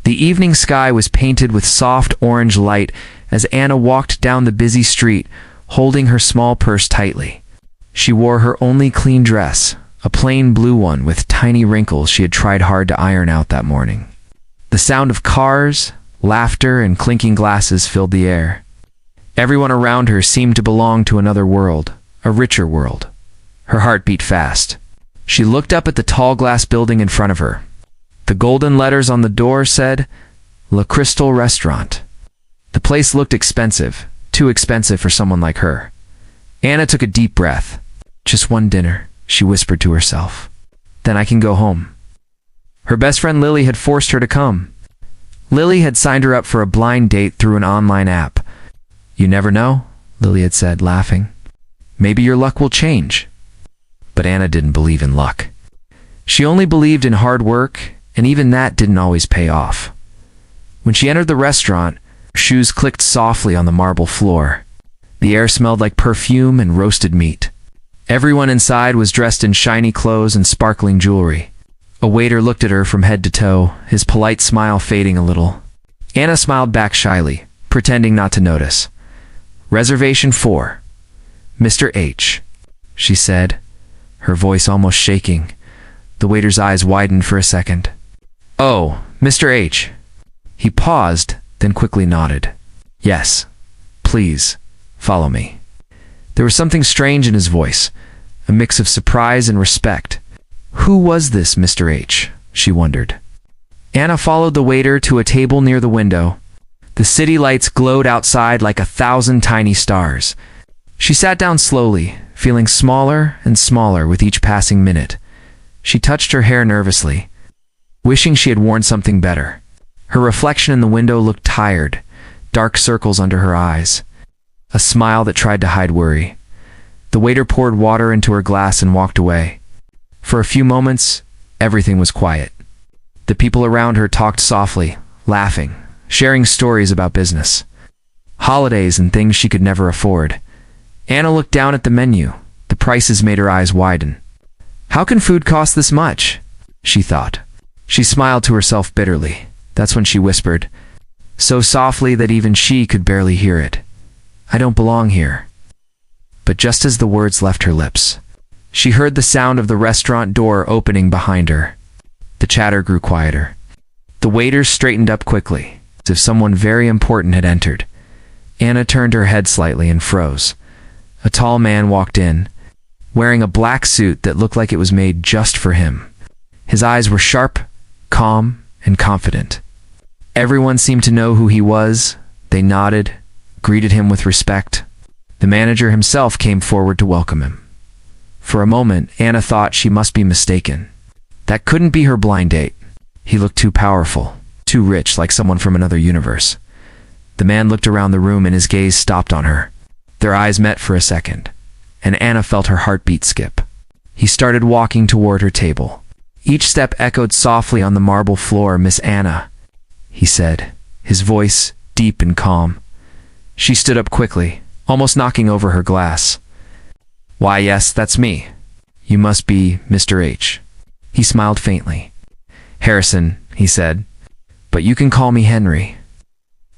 The evening sky was painted with soft orange light as Anna walked down the busy street, holding her small purse tightly. She wore her only clean dress, a plain blue one with tiny wrinkles she had tried hard to iron out that morning. The sound of cars, laughter, and clinking glasses filled the air. Everyone around her seemed to belong to another world, a richer world. Her heart beat fast. She looked up at the tall glass building in front of her. The golden letters on the door said, Le Crystal Restaurant. The place looked expensive, too expensive for someone like her. Anna took a deep breath. Just one dinner, she whispered to herself. Then I can go home. Her best friend Lily had forced her to come. Lily had signed her up for a blind date through an online app. You never know, Lily had said, laughing. Maybe your luck will change. But Anna didn't believe in luck. She only believed in hard work, and even that didn't always pay off. When she entered the restaurant, her shoes clicked softly on the marble floor. The air smelled like perfume and roasted meat. Everyone inside was dressed in shiny clothes and sparkling jewelry. A waiter looked at her from head to toe, his polite smile fading a little. Anna smiled back shyly, pretending not to notice. Reservation 4. Mr. H, she said, her voice almost shaking. The waiter's eyes widened for a second. Oh, Mr. H. He paused, then quickly nodded. Yes, please, follow me. There was something strange in his voice, a mix of surprise and respect. Who was this Mr. H? She wondered. Anna followed the waiter to a table near the window. The city lights glowed outside like 1,000 tiny stars. She sat down slowly, feeling smaller and smaller with each passing minute. She touched her hair nervously, wishing she had worn something better. Her reflection in the window looked tired, dark circles under her eyes, a smile that tried to hide worry. The waiter poured water into her glass and walked away. For a few moments, everything was quiet. The people around her talked softly, laughing, sharing stories about business, holidays and things she could never afford. Anna looked down at the menu. The prices made her eyes widen. How can food cost this much? She thought. She smiled to herself bitterly. That's when she whispered, so softly that even she could barely hear it. I don't belong here. But just as the words left her lips, she heard the sound of the restaurant door opening behind her. The chatter grew quieter. The waiters straightened up quickly, as if someone very important had entered. Anna turned her head slightly and froze. A tall man walked in, wearing a black suit that looked like it was made just for him. His eyes were sharp, calm, and confident. Everyone seemed to know who he was. They nodded, greeted him with respect. The manager himself came forward to welcome him. For a moment, Anna thought she must be mistaken. That couldn't be her blind date. He looked too powerful, too rich, like someone from another universe. The man looked around the room and his gaze stopped on her. Their eyes met for a second, and Anna felt her heartbeat skip. He started walking toward her table. Each step echoed softly on the marble floor. Miss Anna, he said, his voice deep and calm. She stood up quickly, almost knocking over her glass. Why, yes, that's me. You must be Mr. H. He smiled faintly. Harrison, he said, but you can call me Henry.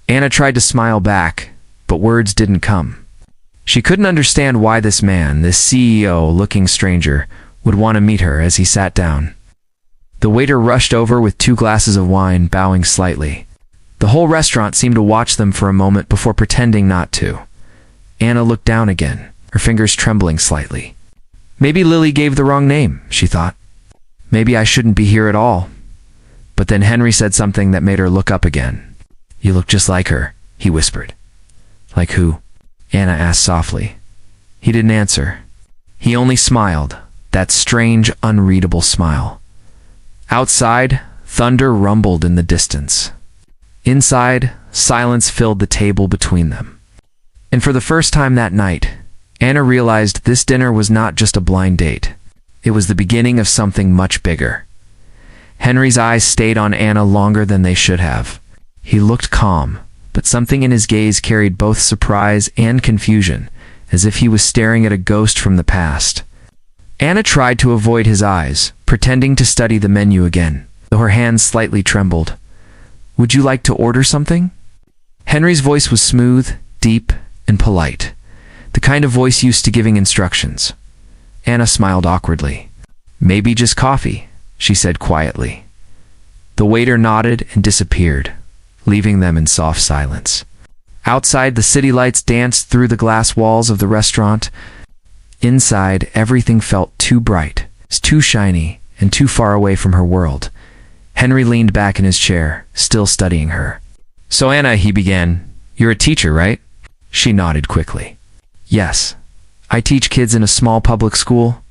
Anna tried to smile back, but words didn't come. She couldn't understand why this man, this CEO-looking stranger, would want to meet her as he sat down. The waiter rushed over with 2 glasses of wine, bowing slightly. The whole restaurant seemed to watch them for a moment before pretending not to. Anna looked down again, her fingers trembling slightly. Maybe Lily gave the wrong name, she thought. Maybe I shouldn't be here at all. But then Henry said something that made her look up again. You look just like her, he whispered. Like who? Anna asked softly. He didn't answer. He only smiled, that strange, unreadable smile. Outside, thunder rumbled in the distance. Inside, silence filled the table between them. And for the first time that night, Anna realized this dinner was not just a blind date. It was the beginning of something much bigger. Henry's eyes stayed on Anna longer than they should have. He looked calm, but something in his gaze carried both surprise and confusion, as if he was staring at a ghost from the past. Anna tried to avoid his eyes, pretending to study the menu again, though her hands slightly trembled. Would you like to order something? Henry's voice was smooth, deep, and polite, the kind of voice used to giving instructions. Anna smiled awkwardly. Maybe just coffee, she said quietly. The waiter nodded and disappeared, leaving them in soft silence. Outside, the city lights danced through the glass walls of the restaurant. Inside, everything felt too bright, too shiny, and too far away from her world. Henry leaned back in his chair, still studying her. So Anna, he began, you're a teacher, right? She nodded quickly. Yes. I teach kids in a small public school,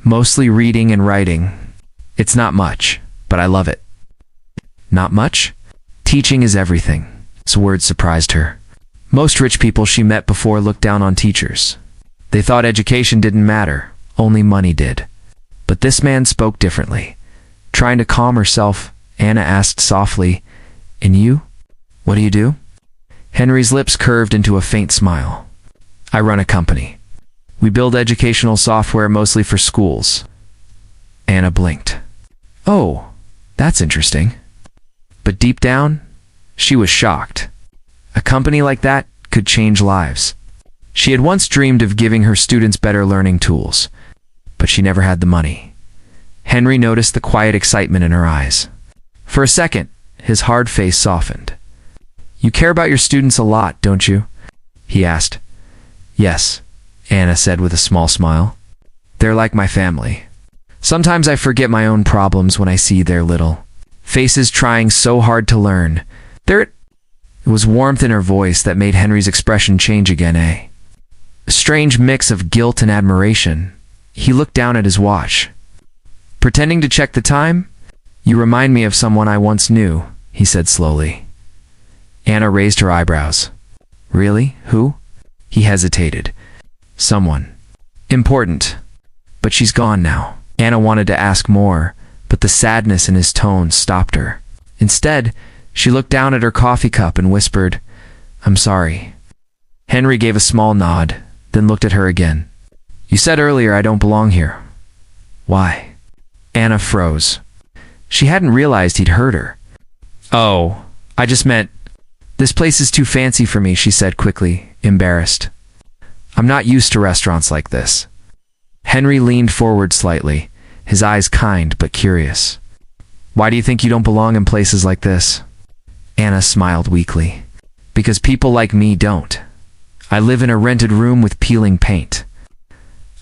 mostly reading and writing. It's not much, but I love it. Not much? Teaching is everything. His words surprised her. Most rich people she met before looked down on teachers. They thought education didn't matter, only money did. But this man spoke differently. Trying to calm herself, Anna asked softly, And you? What do you do? Henry's lips curved into a faint smile. I run a company. We build educational software mostly for schools. Anna blinked. Oh, that's interesting. But deep down, she was shocked. A company like that could change lives. She had once dreamed of giving her students better learning tools, but she never had the money. Henry noticed the quiet excitement in her eyes. For a second, his hard face softened. You care about your students a lot, don't you? He asked. Yes, Anna said with a small smile. They're like my family. Sometimes I forget my own problems when I see their little faces trying so hard to learn. There was warmth in her voice that made Henry's expression change again, A strange mix of guilt and admiration. He looked down at his watch. Pretending to check the time? You remind me of someone I once knew, he said slowly. Anna raised her eyebrows. Really? Who? He hesitated. Someone. Important. But she's gone now. Anna wanted to ask more, but the sadness in his tone stopped her. Instead, she looked down at her coffee cup and whispered, I'm sorry. Henry gave a small nod, then looked at her again. You said earlier I don't belong here. Why? Anna froze. She hadn't realized he'd heard her. Oh, I just meant, this place is too fancy for me, she said quickly, embarrassed. I'm not used to restaurants like this. Henry leaned forward slightly, his eyes kind but curious. Why do you think you don't belong in places like this? Anna smiled weakly. Because people like me don't. I live in a rented room with peeling paint.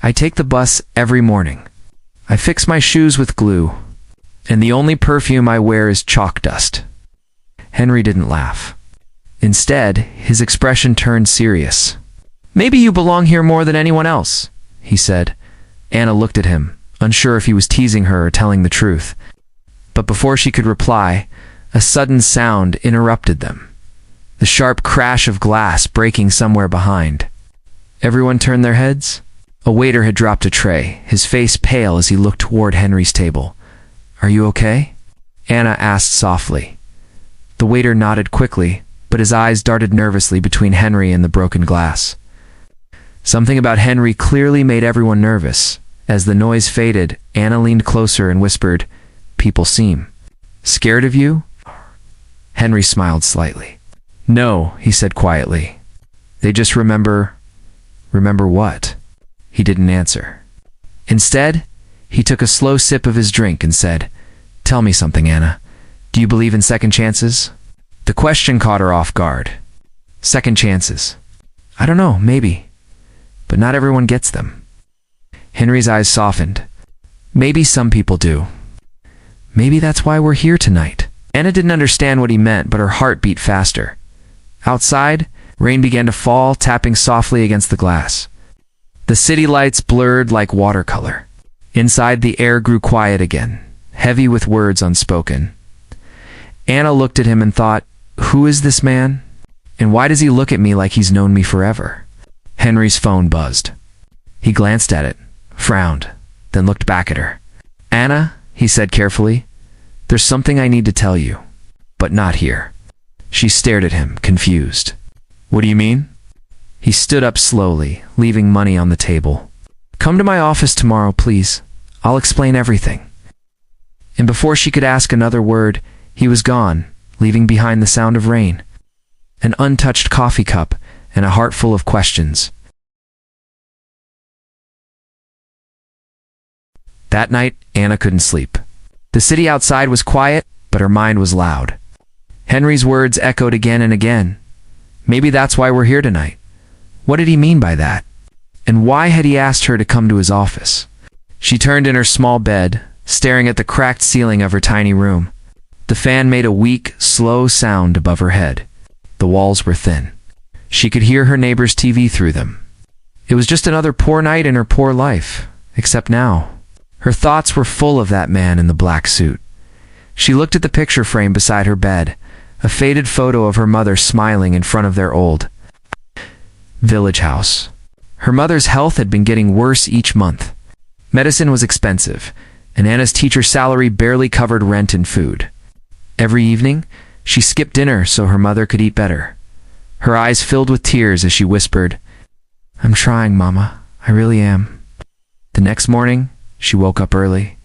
I take the bus every morning. I fix my shoes with glue. And the only perfume I wear is chalk dust. Henry didn't laugh. Instead, his expression turned serious. Maybe you belong here more than anyone else, he said. Anna looked at him, unsure if he was teasing her or telling the truth. But before she could reply, a sudden sound interrupted them. The sharp crash of glass breaking somewhere behind. Everyone turned their heads. A waiter had dropped a tray, his face pale as he looked toward Henry's table. Are you okay? Anna asked softly. The waiter nodded quickly, but his eyes darted nervously between Henry and the broken glass. Something about Henry clearly made everyone nervous. As the noise faded, Anna leaned closer and whispered, People seem scared of you? Henry smiled slightly. No, he said quietly. They just remember... Remember what? He didn't answer. Instead, he took a slow sip of his drink and said, Tell me something, Anna. Do you believe in second chances? The question caught her off guard. Second chances. I don't know, maybe. But not everyone gets them. Henry's eyes softened. Maybe some people do. Maybe that's why we're here tonight. Anna didn't understand what he meant, but her heart beat faster. Outside, rain began to fall, tapping softly against the glass. The city lights blurred like watercolor. Inside, the air grew quiet again, heavy with words unspoken. Anna looked at him and thought, Who is this man? And why does he look at me like he's known me forever? Henry's phone buzzed. He glanced at it, frowned, then looked back at her. Anna, he said carefully, there's something I need to tell you, but not here. She stared at him, confused. What do you mean? He stood up slowly, leaving money on the table. Come to my office tomorrow, please. I'll explain everything. And before she could ask another word, he was gone, leaving behind the sound of rain, an untouched coffee cup, and a heart full of questions. That night, Anna couldn't sleep. The city outside was quiet, but her mind was loud. Henry's words echoed again and again. Maybe that's why we're here tonight. What did he mean by that? And why had he asked her to come to his office? She turned in her small bed, staring at the cracked ceiling of her tiny room. The fan made a weak, slow sound above her head. The walls were thin. She could hear her neighbor's TV through them. It was just another poor night in her poor life, except now. Her thoughts were full of that man in the black suit. She looked at the picture frame beside her bed, a faded photo of her mother smiling in front of their old village house. Her mother's health had been getting worse each month. Medicine was expensive, and Anna's teacher's salary barely covered rent and food. Every evening, she skipped dinner so her mother could eat better. Her eyes filled with tears as she whispered, "I'm trying, Mama. I really am." The next morning, she woke up early.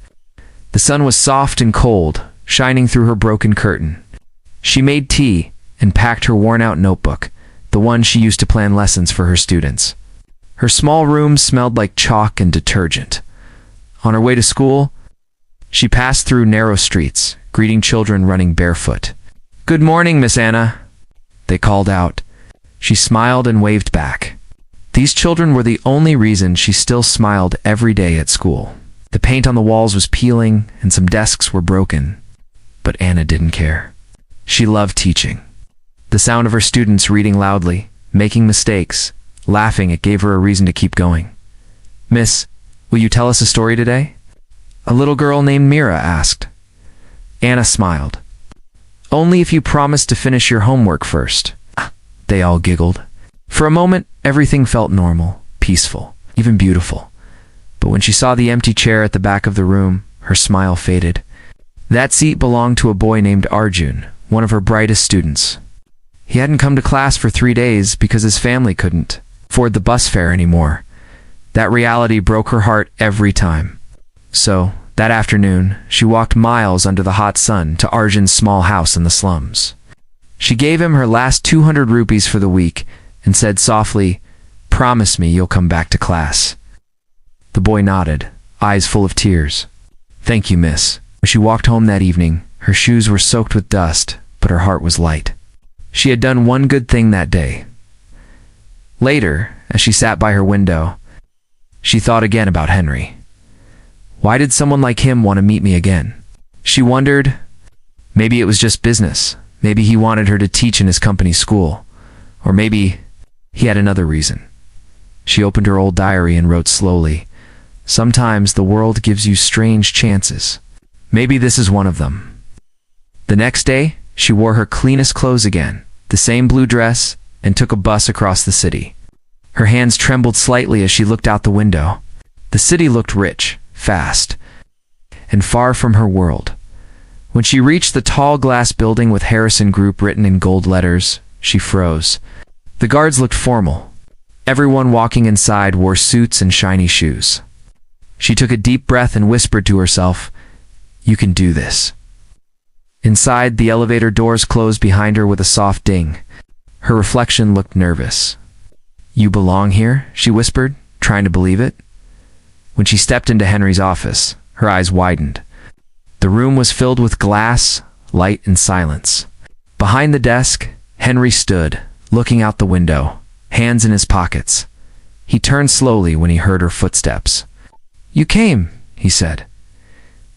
The sun was soft and cold, shining through her broken curtain. She made tea and packed her worn-out notebook, the one she used to plan lessons for her students. Her small room smelled like chalk and detergent. On her way to school, she passed through narrow streets, greeting children running barefoot. "Good morning, Miss Anna," they called out. She smiled and waved back. These children were the only reason she still smiled every day at school. The paint on the walls was peeling and some desks were broken, but Anna didn't care. She loved teaching. The sound of her students reading loudly, making mistakes, laughing, it gave her a reason to keep going. "Miss, will you tell us a story today?" a little girl named Mira asked. Anna smiled. "Only if you promise to finish your homework first." They all giggled. For a moment, everything felt normal, peaceful, even beautiful. But when she saw the empty chair at the back of the room, her smile faded. That seat belonged to a boy named Arjun, one of her brightest students. He hadn't come to class for 3 days because his family couldn't afford the bus fare anymore. That reality broke her heart every time. So, that afternoon, she walked miles under the hot sun to Arjun's small house in the slums. She gave him her last 200 rupees for the week and said softly, "Promise me you'll come back to class." The boy nodded, eyes full of tears. "Thank you, miss." When she walked home that evening, her shoes were soaked with dust, but her heart was light. She had done one good thing that day. Later, as she sat by her window, she thought again about Henry. Why did someone like him want to meet me again? She wondered, maybe it was just business. Maybe he wanted her to teach in his company school. Or maybe he had another reason. She opened her old diary and wrote slowly, "Sometimes the world gives you strange chances. Maybe this is one of them." The next day, she wore her cleanest clothes again, the same blue dress, and took a bus across the city. Her hands trembled slightly as she looked out the window. The city looked rich, fast, and far from her world. When she reached the tall glass building with Harrison Group written in gold letters, she froze. The guards looked formal. Everyone walking inside wore suits and shiny shoes. She took a deep breath and whispered to herself, "You can do this." Inside, the elevator doors closed behind her with a soft ding. Her reflection looked nervous. "You belong here?" she whispered, trying to believe it. When she stepped into Henry's office, her eyes widened. The room was filled with glass, light, and silence. Behind the desk, Henry stood, looking out the window, hands in his pockets. He turned slowly when he heard her footsteps. "You came," he said.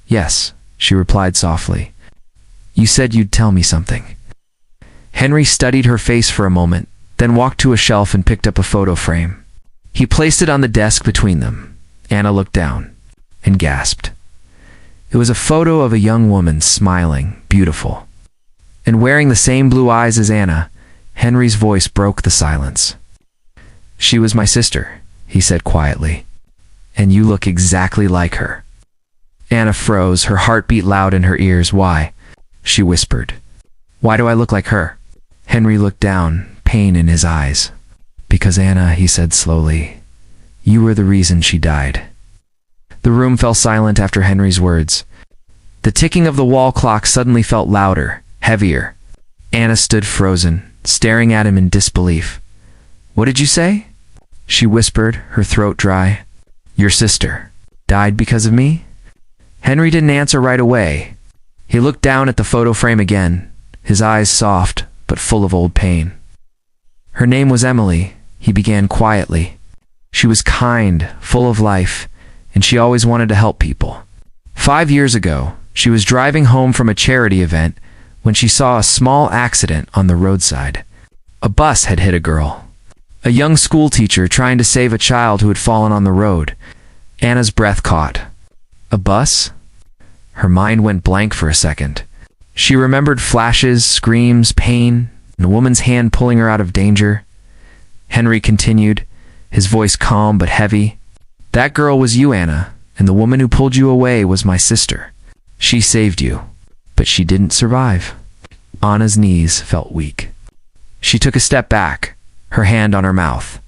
"Yes," she replied softly. "You said you'd tell me something." Henry studied her face for a moment, then walked to a shelf and picked up a photo frame. He placed it on the desk between them. Anna looked down and gasped. It was a photo of a young woman, smiling, beautiful. And wearing the same blue eyes as Anna, Henry's voice broke the silence. "She was my sister," he said quietly. "And you look exactly like her." Anna froze, her heart beat loud in her ears. "Why?" she whispered. "Why do I look like her?" Henry looked down, pain in his eyes. "Because Anna," he said slowly, "you were the reason she died." The room fell silent after Henry's words. The ticking of the wall clock suddenly felt louder, heavier, Anna stood frozen, staring at him in disbelief. "What did you say?" she whispered, her throat dry. "Your sister died because of me?" Henry didn't answer right away. He looked down at the photo frame again, his eyes soft but full of old pain. "Her name was Emily," he began quietly. "She was kind, full of life, and she always wanted to help people. 5 years ago, she was driving home from a charity event when she saw a small accident on the roadside. A bus had hit a girl, a young school teacher trying to save a child who had fallen on the road." Anna's breath caught. A bus? Her mind went blank for a second. She remembered flashes, screams, pain, and a woman's hand pulling her out of danger. Henry continued, his voice calm but heavy. "That girl was you, Anna, and the woman who pulled you away was my sister. She saved you, but she didn't survive." Anna's knees felt weak. She took a step back, her hand on her mouth.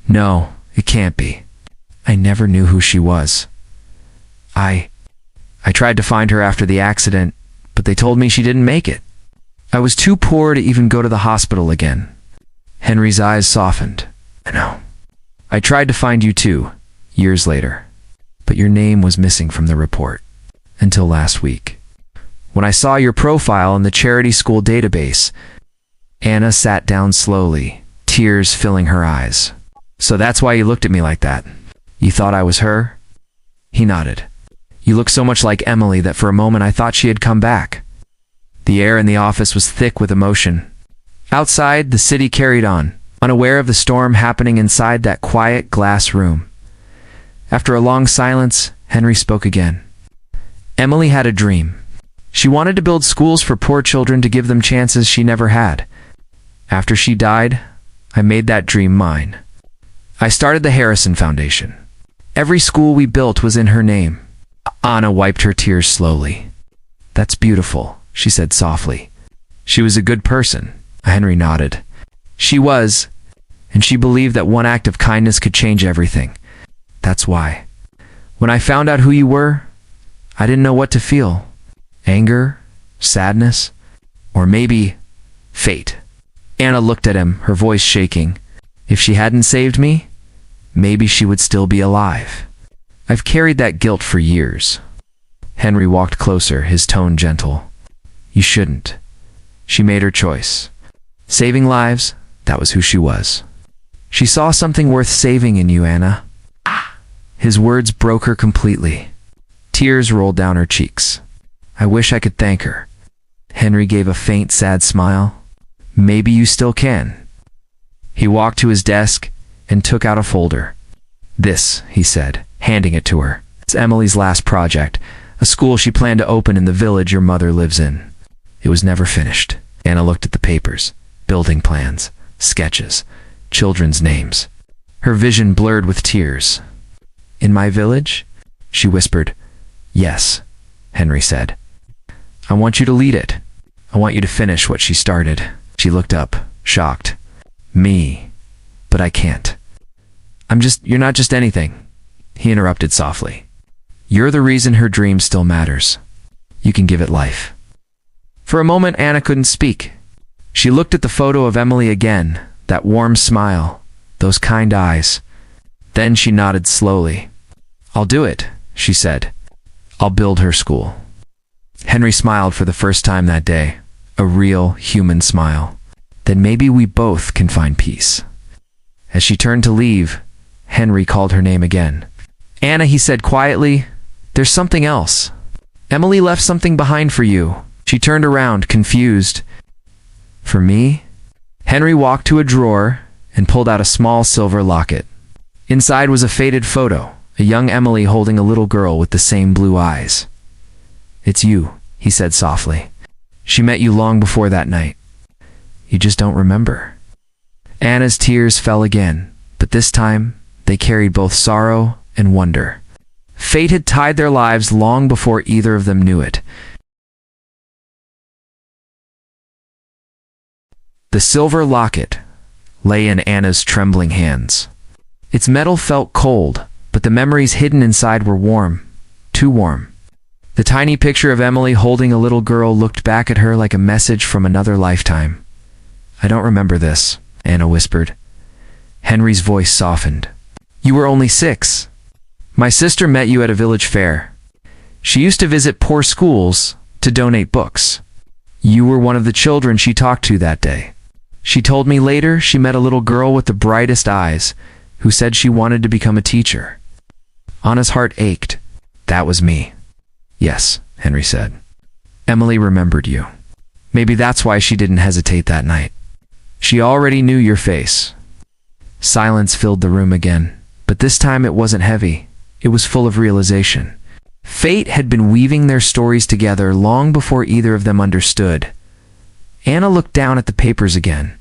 "No, it can't be. I never knew who she was. I tried to find her after the accident, but they told me she didn't make it. I was too poor to even go to the hospital again." Henry's eyes softened. "I know. I tried to find you too, years later, but your name was missing from the report. Until last week, when I saw your profile in the charity school database." Anna sat down slowly, tears filling her eyes. "So that's why you looked at me like that? You thought I was her?" He nodded. "You look so much like Emily that for a moment I thought she had come back." The air in the office was thick with emotion. Outside, the city carried on, unaware of the storm happening inside that quiet glass room. After a long silence, Henry spoke again. "Emily had a dream. She wanted to build schools for poor children to give them chances she never had. After she died, I made that dream mine. I started the Harrison Foundation. Every school we built was in her name." Anna wiped her tears slowly. "That's beautiful," she said softly. "She was a good person." Henry nodded. "She was, and she believed that one act of kindness could change everything. That's why. When I found out who you were, I didn't know what to feel. Anger, sadness, or maybe fate." Anna looked at him, her voice shaking. "If she hadn't saved me, maybe she would still be alive. I've carried that guilt for years." Henry walked closer, his tone gentle. "You shouldn't. She made her choice. Saving lives, that was who she was. She saw something worth saving in you, Anna." His words broke her completely. Tears rolled down her cheeks. "I wish I could thank her." Henry gave a faint, sad smile. "Maybe you still can." He walked to his desk and took out a folder. "This," he said, handing it to her. "It's Emily's last project, a school she planned to open in the village your mother lives in. It was never finished." Anna looked at the papers, building plans, sketches, children's names. Her vision blurred with tears. "In my village?" she whispered. "Yes," Henry said. "I want you to lead it. I want you to finish what she started." She looked up, shocked. "Me? But I can't." You're not just anything," he interrupted softly. "You're the reason her dream still matters. You can give it life." For a moment, Anna couldn't speak. She looked at the photo of Emily again, that warm smile, those kind eyes. Then she nodded slowly. "I'll do it," she said. "I'll build her school." Henry smiled for the first time that day, a real human smile. "Then maybe we both can find peace." As she turned to leave, Henry called her name again. "Anna," he said quietly, "there's something else. Emily left something behind for you." She turned around, confused. "For me?" Henry walked to a drawer and pulled out a small silver locket. Inside was a faded photo, a young Emily holding a little girl with the same blue eyes. "It's you," he said softly. "She met you long before that night. You just don't remember." Anna's tears fell again, but this time they carried both sorrow and wonder. Fate had tied their lives long before either of them knew it. The silver locket lay in Anna's trembling hands. Its metal felt cold, but the memories hidden inside were warm, too warm. The tiny picture of Emily holding a little girl looked back at her like a message from another lifetime. "I don't remember this," Anna whispered. Henry's voice softened. "You were only 6. My sister met you at a village fair. She used to visit poor schools to donate books. You were one of the children she talked to that day. She told me later she met a little girl with the brightest eyes who said she wanted to become a teacher." Anna's heart ached. "That was me." "Yes," Henry said. "Emily remembered you. Maybe that's why she didn't hesitate that night. She already knew your face." Silence filled the room again, but this time it wasn't heavy. It was full of realization. Fate had been weaving their stories together long before either of them understood. Anna looked down at the papers again.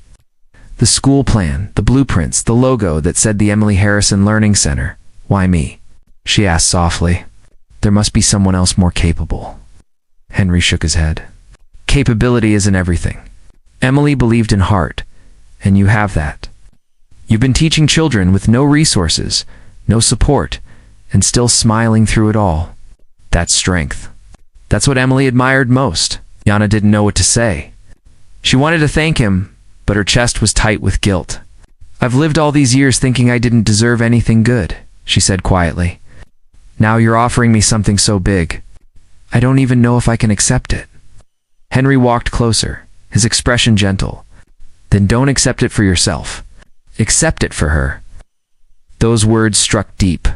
The school plan, the blueprints, the logo that said the Emily Harrison Learning Center. "Why me?" she asked softly. "There must be someone else more capable." Henry shook his head. "Capability isn't everything. Emily believed in heart, and you have that. You've been teaching children with no resources, no support, and still smiling through it all. That's strength. That's what Emily admired most." Yana didn't know what to say. She wanted to thank him, but her chest was tight with guilt. "I've lived all these years thinking I didn't deserve anything good," she said quietly. "Now you're offering me something so big. I don't even know if I can accept it." Henry walked closer, his expression gentle. "Then don't accept it for yourself. Accept it for her." Those words struck deep.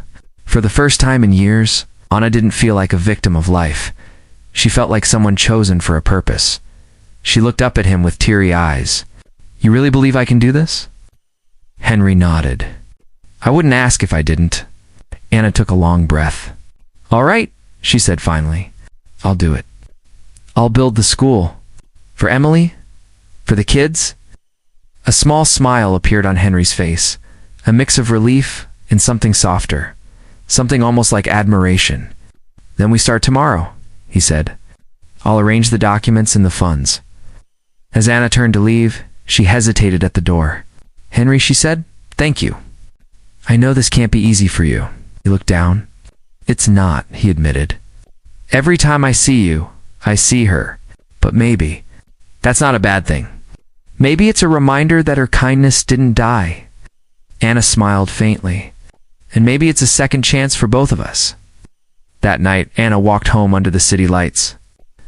For the first time in years, Anna didn't feel like a victim of life. She felt like someone chosen for a purpose. She looked up at him with teary eyes. "You really believe I can do this?" Henry nodded. "I wouldn't ask if I didn't." Anna took a long breath. "All right," she said finally. "I'll do it. I'll build the school. For Emily? For the kids?" A small smile appeared on Henry's face, a mix of relief and something softer, something almost like admiration. "Then we start tomorrow," he said. "I'll arrange the documents and the funds." As Anna turned to leave, she hesitated at the door. "Henry," she said, "thank you. I know this can't be easy for you." He looked down. "It's not," he admitted. "Every time I see you, I see her. But maybe that's not a bad thing. Maybe it's a reminder that her kindness didn't die." Anna smiled faintly. "And maybe it's a second chance for both of us." That night, Anna walked home under the city lights.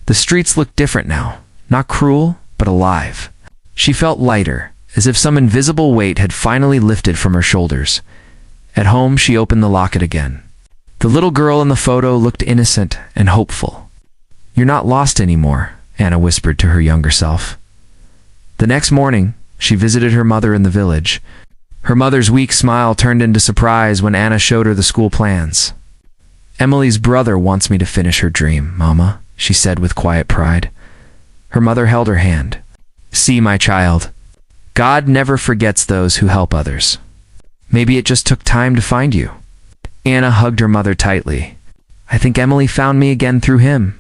The streets looked different now, not cruel, but alive. She felt lighter, as if some invisible weight had finally lifted from her shoulders. At home, she opened the locket again. The little girl in the photo looked innocent and hopeful. "You're not lost anymore," Anna whispered to her younger self. The next morning, she visited her mother in the village. Her mother's weak smile turned into surprise when Anna showed her the school plans. "Emily's brother wants me to finish her dream, Mama," she said with quiet pride. Her mother held her hand. "See, my child, God never forgets those who help others. Maybe it just took time to find you." Anna hugged her mother tightly. "I think Emily found me again through him."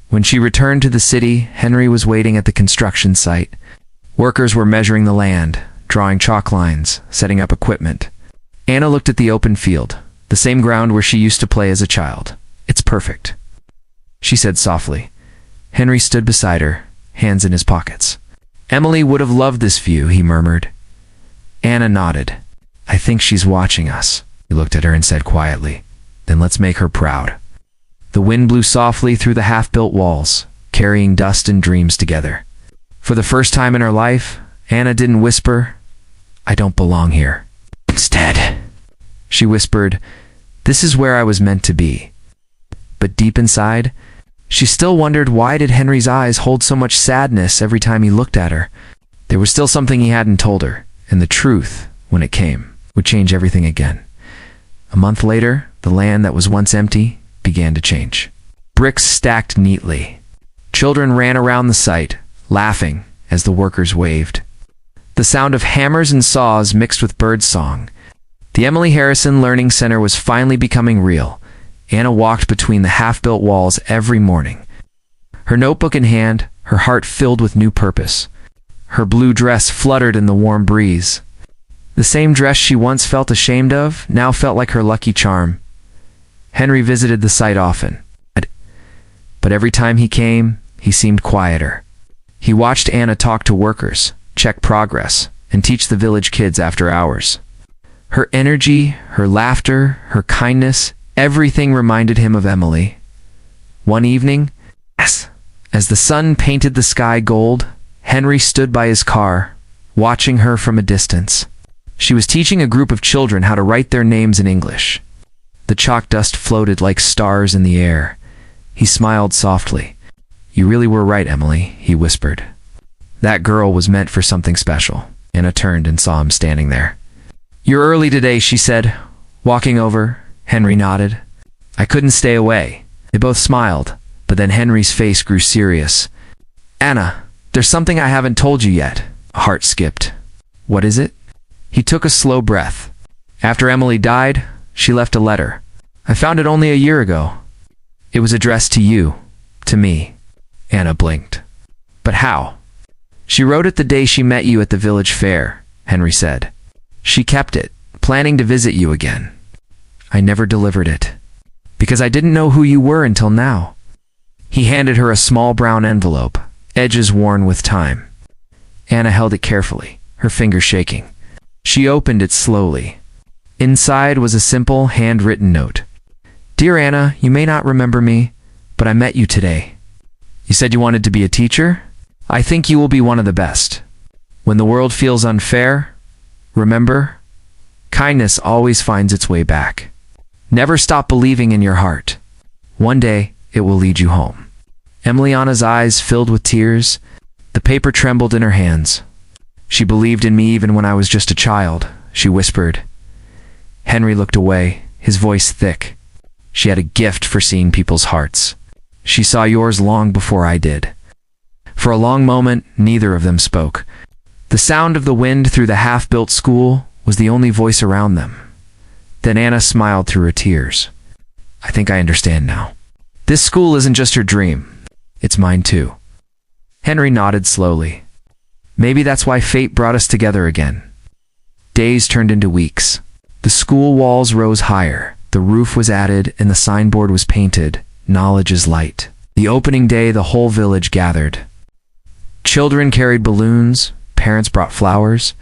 When she returned to the city, Henry was waiting at the construction site. Workers were measuring the land, drawing chalk lines, setting up equipment. Anna looked at the open field, the same ground where she used to play as a child. "It's perfect," she said softly. Henry stood beside her, hands in his pockets. "Emily would have loved this view," he murmured. Anna nodded. "I think she's watching us." He looked at her and said quietly, "Then let's make her proud." The wind blew softly through the half-built walls, carrying dust and dreams together. For the first time in her life, Anna didn't whisper, "I don't belong here." Instead, she whispered, "This is where I was meant to be." But deep inside, she still wondered, why did Henry's eyes hold so much sadness every time he looked at her? There was still something he hadn't told her, and the truth, when it came, would change everything again. A month later, the land that was once empty began to change. Bricks stacked neatly. Children ran around the site, laughing as the workers waved. The sound of hammers and saws mixed with bird song. The Emily Harrison Learning Center was finally becoming real. Anna walked between the half-built walls every morning. Her notebook in hand, her heart filled with new purpose. Her blue dress fluttered in the warm breeze. The same dress she once felt ashamed of now felt like her lucky charm. Henry visited the site often. But every time he came, he seemed quieter. He watched Anna talk to workers, check progress, and teach the village kids after hours. Her energy, her laughter, her kindness, everything reminded him of Emily. One evening, as the sun painted the sky gold, Henry stood by his car, watching her from a distance. She was teaching a group of children how to write their names in English. The chalk dust floated like stars in the air. He smiled softly. "You really were right, Emily," he whispered. "That girl was meant for something special." Anna turned and saw him standing there. "You're early today," she said, walking over. Henry nodded. "I couldn't stay away." They both smiled, but then Henry's face grew serious. "Anna, there's something I haven't told you yet." A heart skipped. "What is it?" He took a slow breath. "After Emily died, she left a letter. I found it only a year ago. It was addressed to you, to me." Anna blinked. "But how?" "She wrote it the day she met you at the village fair," Henry said. "She kept it, planning to visit you again. I never delivered it, because I didn't know who you were until now." He handed her a small brown envelope, edges worn with time. Anna held it carefully, her fingers shaking. She opened it slowly. Inside was a simple, handwritten note. "Dear Anna, you may not remember me, but I met you today. You said you wanted to be a teacher? I think you will be one of the best. When the world feels unfair, remember, kindness always finds its way back. Never stop believing in your heart. One day, it will lead you home." Emiliana's eyes filled with tears. The paper trembled in her hands. "She believed in me even when I was just a child," she whispered. Henry looked away, his voice thick. "She had a gift for seeing people's hearts. She saw yours long before I did." For a long moment, neither of them spoke. The sound of the wind through the half-built school was the only voice around them. Then Anna smiled through her tears. "I think I understand now. This school isn't just her dream. It's mine too." Henry nodded slowly. "Maybe that's why fate brought us together again." Days turned into weeks. The school walls rose higher, the roof was added, and the signboard was painted, "Knowledge is light." The opening day, the whole village gathered. Children carried balloons, parents brought flowers,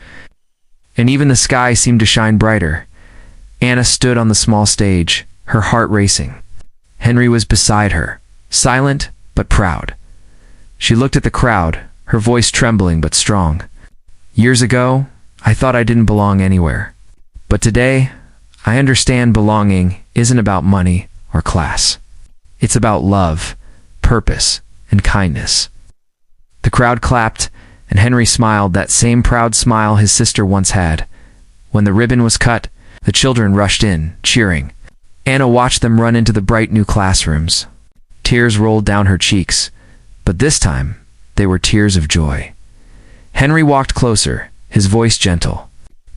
and even the sky seemed to shine brighter. Anna stood on the small stage, her heart racing. Henry was beside her, silent but proud. She looked at the crowd, her voice trembling but strong. "Years ago, I thought I didn't belong anywhere. But today, I understand belonging isn't about money or class. It's about love, purpose, and kindness." The crowd clapped, and Henry smiled, that same proud smile his sister once had. When the ribbon was cut, the children rushed in, cheering. Anna watched them run into the bright new classrooms. Tears rolled down her cheeks, but this time, they were tears of joy. Henry walked closer, his voice gentle.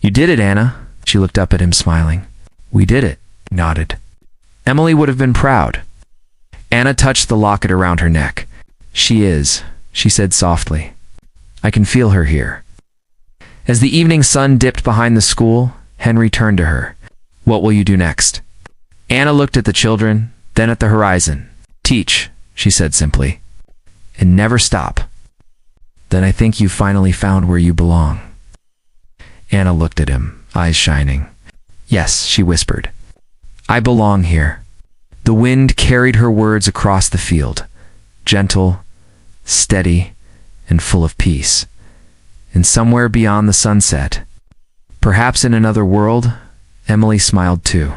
"You did it, Anna." She looked up at him, smiling. "We did it," he nodded. "Emily would have been proud." Anna touched the locket around her neck. "She is," she said softly. "I can feel her here." As the evening sun dipped behind the school, Henry turned to her. "What will you do next?" Anna looked at the children, then at the horizon. "Teach," she said simply, "and never stop. Then I think you've finally found where you belong." Anna looked at him, eyes shining. "Yes," she whispered. "I belong here." The wind carried her words across the field, gentle, steady, and full of peace. And somewhere beyond the sunset, perhaps in another world, Emily smiled too.